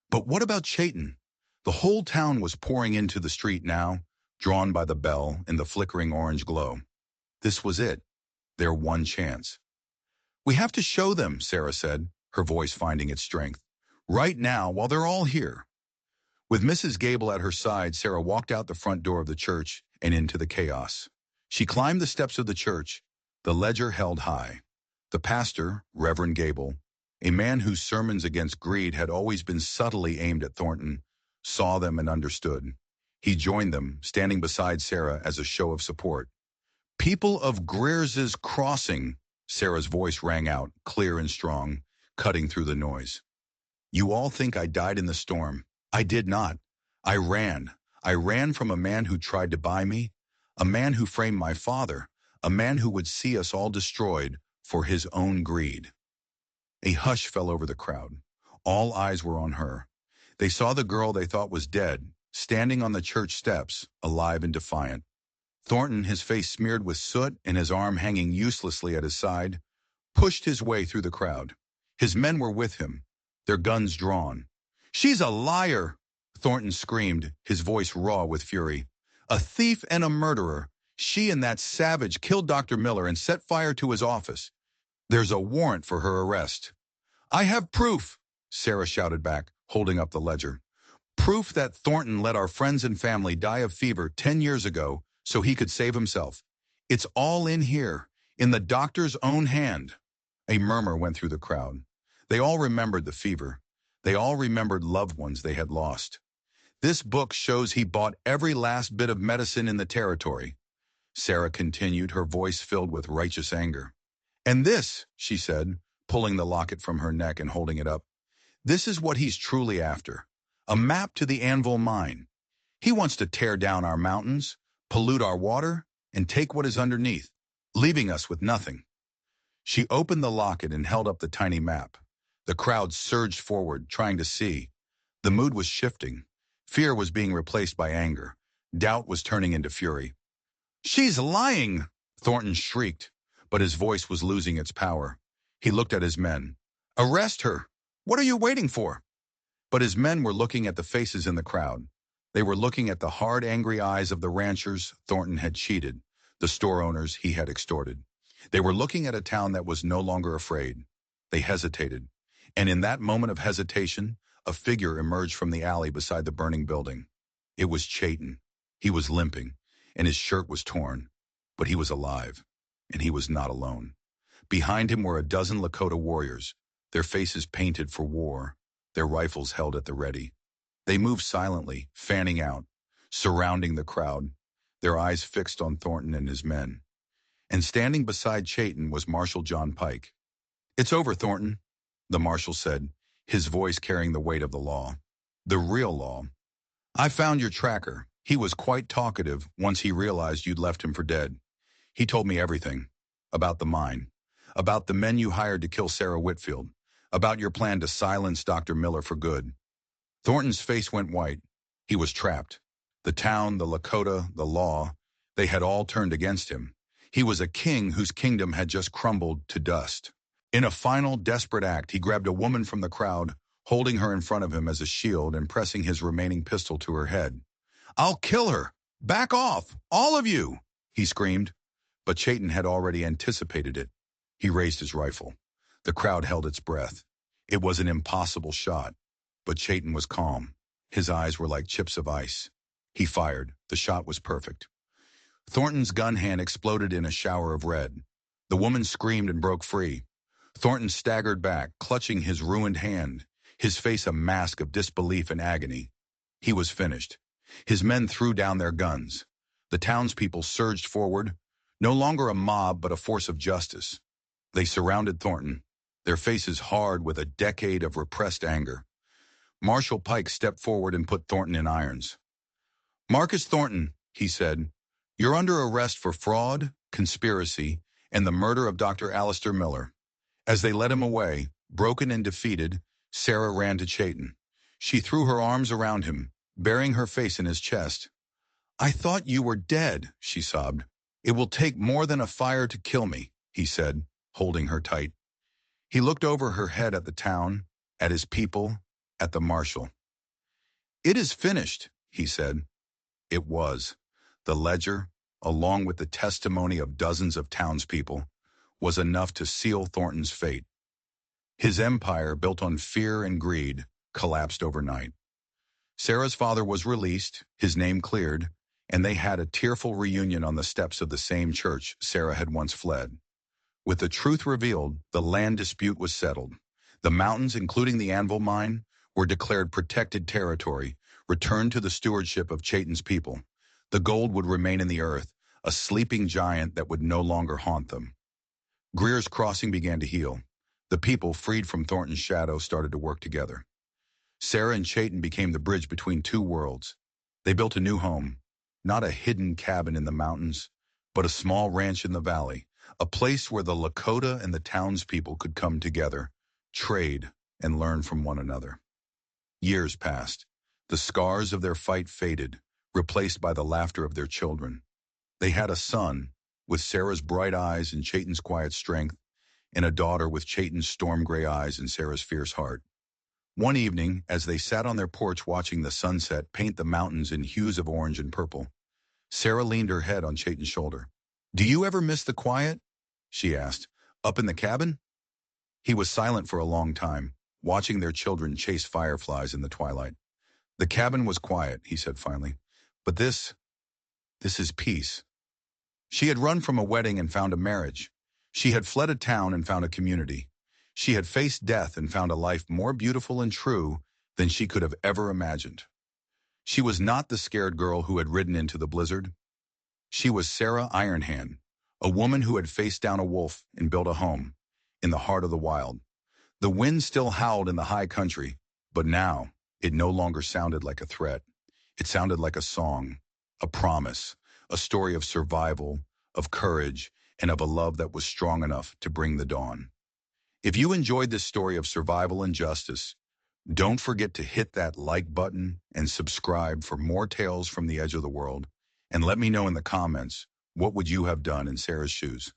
But what about Chayton? The whole town was pouring into the street now, drawn by the bell and the flickering orange glow. This was it, their one chance. "We have to show them," Sarah said, her voice finding its strength. "Right now, while they're all here." With Mrs. Gable at her side, Sarah walked out the front door of the church and into the chaos. She climbed the steps of the church, the ledger held high. The pastor, Reverend Gable, a man whose sermons against greed had always been subtly aimed at Thornton, saw them and understood. He joined them, standing beside Sarah as a show of support. "People of Greers's Crossing," Sarah's voice rang out, clear and strong, cutting through the noise. "You all think I died in the storm. I did not. I ran. I ran from a man who tried to buy me, a man who framed my father, a man who would see us all destroyed for his own greed." A hush fell over the crowd. All eyes were on her. They saw the girl they thought was dead, standing on the church steps, alive and defiant. Thornton, his face smeared with soot and his arm hanging uselessly at his side, pushed his way through the crowd. His men were with him, their guns drawn. "She's a liar!" Thornton screamed, his voice raw with fury. "A thief and a murderer. She and that savage killed Dr. Miller and set fire to his office. There's a warrant for her arrest." "I have proof," Sarah shouted back, holding up the ledger. "Proof that Thornton let our friends and family die of fever 10 years ago so he could save himself. It's all in here, in the doctor's own hand." A murmur went through the crowd. They all remembered the fever. They all remembered loved ones they had lost. "This book shows he bought every last bit of medicine in the territory," Sarah continued, her voice filled with righteous anger. "And this," she said, pulling the locket from her neck and holding it up, "this is what he's truly after. A map to the Anvil mine. He wants to tear down our mountains, pollute our water, and take what is underneath, leaving us with nothing." She opened the locket and held up the tiny map. The crowd surged forward, trying to see. The mood was shifting. Fear was being replaced by anger. Doubt was turning into fury. "She's lying!" Thornton shrieked, but his voice was losing its power. He looked at his men. "Arrest her! What are you waiting for?" But his men were looking at the faces in the crowd. They were looking at the hard, angry eyes of the ranchers Thornton had cheated, the store owners he had extorted. They were looking at a town that was no longer afraid. They hesitated. And in that moment of hesitation, a figure emerged from the alley beside the burning building. It was Chayton. He was limping, and his shirt was torn. But he was alive, and he was not alone. Behind him were a dozen Lakota warriors, their faces painted for war, their rifles held at the ready. They moved silently, fanning out, surrounding the crowd, their eyes fixed on Thornton and his men. And standing beside Chayton was Marshal John Pike. "It's over, Thornton," the marshal said, his voice carrying the weight of the law. "The real law. I found your tracker. He was quite talkative once he realized you'd left him for dead. He told me everything. About the mine. About the men you hired to kill Sarah Whitfield. About your plan to silence Dr. Miller for good." Thornton's face went white. He was trapped. The town, the Lakota, the law, they had all turned against him. He was a king whose kingdom had just crumbled to dust. In a final, desperate act, he grabbed a woman from the crowd, holding her in front of him as a shield and pressing his remaining pistol to her head. "I'll kill her! Back off! All of you!" he screamed. But Chayton had already anticipated it. He raised his rifle. The crowd held its breath. It was an impossible shot, but Chayton was calm. His eyes were like chips of ice. He fired. The shot was perfect. Thornton's gun hand exploded in a shower of red. The woman screamed and broke free. Thornton staggered back, clutching his ruined hand, his face a mask of disbelief and agony. He was finished. His men threw down their guns. The townspeople surged forward, no longer a mob but a force of justice. They surrounded Thornton, their faces hard with a decade of repressed anger. Marshal Pike stepped forward and put Thornton in irons. "Marcus Thornton," he said, "you're under arrest for fraud, conspiracy, and the murder of Dr. Alistair Miller." As they led him away, broken and defeated, Sarah ran to Chayton. She threw her arms around him, burying her face in his chest. "I thought you were dead," she sobbed. "It will take more than a fire to kill me," he said, holding her tight. He looked over her head at the town, at his people, at the marshal. "It is finished," he said. It was. The ledger, along with the testimony of dozens of townspeople, was enough to seal Thornton's fate. His empire, built on fear and greed, collapsed overnight. Sarah's father was released, his name cleared, and they had a tearful reunion on the steps of the same church Sarah had once fled. With the truth revealed, the land dispute was settled. The mountains, including the Anvil Mine, were declared protected territory, returned to the stewardship of Chayton's people. The gold would remain in the earth, a sleeping giant that would no longer haunt them. Greer's Crossing began to heal. The people, freed from Thornton's shadow, started to work together. Sarah and Chayton became the bridge between two worlds. They built a new home, not a hidden cabin in the mountains, but a small ranch in the valley, a place where the Lakota and the townspeople could come together, trade, and learn from one another. Years passed. The scars of their fight faded, replaced by the laughter of their children. They had a son, with Sarah's bright eyes and Chayton's quiet strength, and a daughter with Chayton's storm-gray eyes and Sarah's fierce heart. One evening, as they sat on their porch watching the sunset paint the mountains in hues of orange and purple, Sarah leaned her head on Chayton's shoulder. "Do you ever miss the quiet?" she asked. "Up in the cabin?" He was silent for a long time, watching their children chase fireflies in the twilight. "The cabin was quiet," he said finally, "but this is peace." She had run from a wedding and found a marriage. She had fled a town and found a community. She had faced death and found a life more beautiful and true than she could have ever imagined. She was not the scared girl who had ridden into the blizzard. She was Sarah Ironhand, a woman who had faced down a wolf and built a home in the heart of the wild. The wind still howled in the high country, but now it no longer sounded like a threat. It sounded like a song, a promise, a story of survival, of courage, and of a love that was strong enough to bring the dawn. If you enjoyed this story of survival and justice, don't forget to hit that like button and subscribe for more tales from the edge of the world. And let me know in the comments, what would you have done in Sarah's shoes?